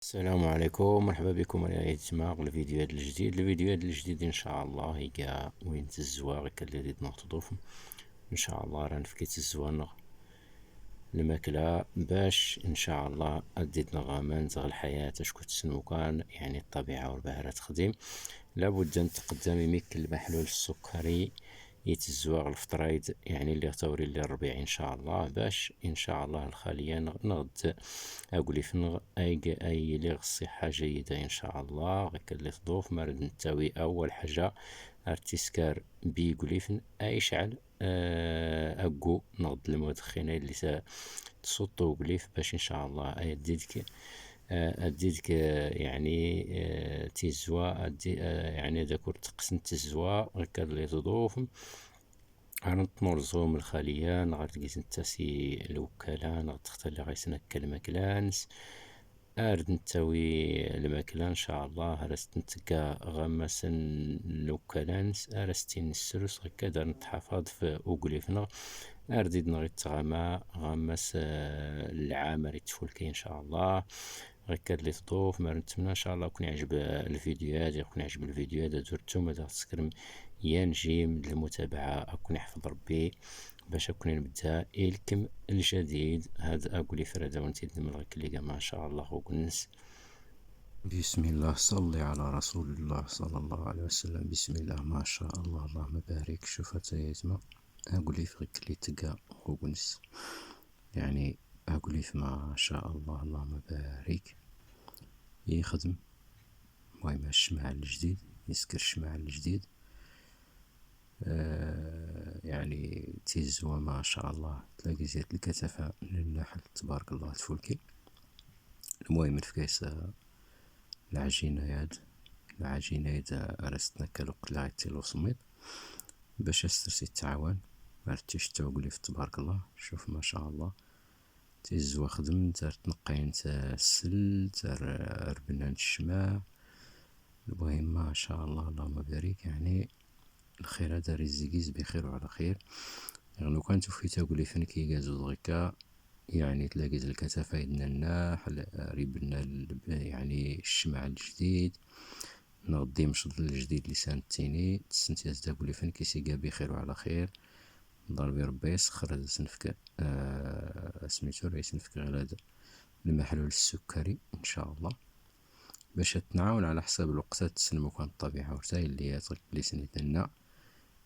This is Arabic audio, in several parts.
السلام عليكم، مرحبا بكم. انا يتسمع الفيديوهات الجديد ان شاء الله هي وين تزوا غير اللي نخططوف ان شاء الله راه نفكيت الزوان الماكلة باش ان شاء الله اديت نغامان تغ الحياة اشكو تسنو كان يعني الطبيعة والبهرة تخدم لابد ان تقدمي ميك المحلول السكري يتزواغ الفطرايد يعني اللي غتوري اللي الربيع ان شاء الله باش ان شاء الله الخلية نغد اقولي فنغ اي لي الصحة جيدة ان شاء الله غيك اللي تضوف مرض نتاوي اول حاجة ارتسكار بي قوليفن اي شعل اقو نغد المدخنة اللي تصوتو قليف باش ان شاء الله اديتك يعني تيزوا ادي يعني ذاكر تقسم تزوا غيك اللي تضوف غنط نرزوم الخلية نغاد تقيس نتاسي الوكالة نغاد تختار غيسنا كلمة كلانس ارد نتاوي الماكلة ان شاء الله رست نتقى غمسن الوكالانس ارستين السلس هكذا نتحفظ في اوقليفنا ارديد نغيت تغما غمس العام ريت تفولكي ان شاء الله هكا اللي تضوف ما نتمنى ان شاء الله يكون يعجب الفيديوهات درتو ما تسكرم يا نجيم للمتابعة اكون يحفظ ربي باش اكون نبدا الكم الجديد هذا اقولي فردا وانتي من غير ما شاء الله وكنس. بسم الله، صلي على رسول الله صلى الله عليه وسلم. بسم الله ما شاء الله، اللهم بارك. شوف يتما أقولي في غيك اللي تلقى وقنس يعني أقولي في ما شاء الله اللهم بارك يخدم. المهم الشمع الجديد يسكر الشمع الجديد يعني تيزوا ما شاء الله تلاقي زيت الكثافة للنحل تبارك الله تفولكي. المهم الفكيس العجينة يد أرستنا كالوقت لعيتي الوصميط باش استرسي التعاون مرتيش تاوقلي في تبارك الله. شوف ما شاء الله تيزوا خدم تار تنقين تا السل تار ربنان الشماع. المهم ما شاء الله اللهم بارك يعني الخير دار الزيكيز بخير وعلى خير. يعني لو كان توفي تاوقلي فين كي قازو ضغيكا يعني تلاقي الكثافة يدنا الناحل ريبنا يعني الشمع الجديد نغدي مشط الجديد لسان التيني تسنتياز تاقولي فين كيسيقا بخير وعلى خير. ضربي ربي يسخر هذا سنفك سميتو راه يسنفك غير هذا المحلول السكري ان شاء الله باش تنعاون على حساب الوقتات تسنمو كان الطبيعة ورتاي اللي اللي سنيتنا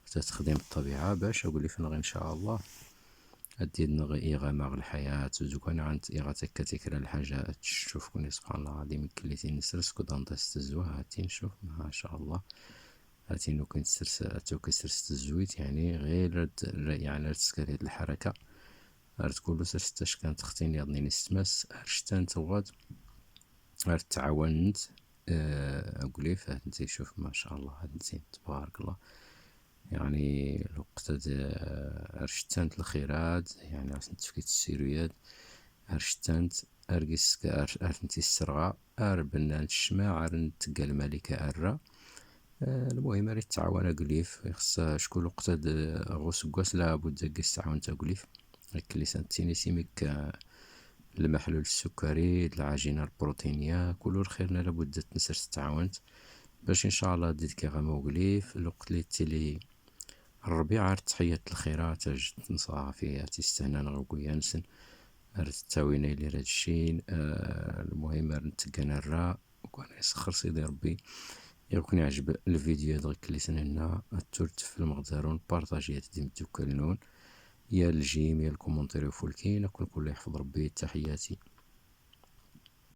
تخدم الطبيعة باش اقولي فين ان شاء الله أدي نغي إغامة الحياة وزوكان عند إغاتك كتكرا الحاجة تشوف كوني سبحان الله العظيم كليتين نسرس كود أنطاس تزوها هاتين شوف ما شاء الله هاتين وكين تسرس أتوكي سرس تزويت يعني غير يعني رتسكري الحركة رت كلو سرس تاش كانت تختين يضني نستمس هرشتان توغاد رت تعاونت أقولي فهاد نتي شوف ما شاء الله هاد نتي تبارك الله يعني الوقت أرشتانت الخيرات يعني عشان تفكيت السيرويات أرشتانت أرقس أرنتي السرغة أربنان الشماع أرنتقى الملكة أرى. المهم ريت تعاون أقليف يخص شكون وقت غوس قواس لابد قس تعاون تقليف هاك اللي سنتيني سيميك المحلول السكري العجينة البروتينية كل الخيرنا لابد تنسرس تعاونت باش ان شاء الله ديت كي غاما وقليف الوقت اللي تيلي الربيع عرت تحيات الخيرات جد صافي تستهنا نغوكو يانسن رت تاوينا لي راد الشين المهم نتقنا الراء وكان يسخر سيدي ربي يكون يعجب الفيديو دغك اللي سننا التورت في المغدرون بارطاجيات ديم الدوكالنون يا الجيم يا الكومنتير فولكين كل يحفظ ربي تحياتي.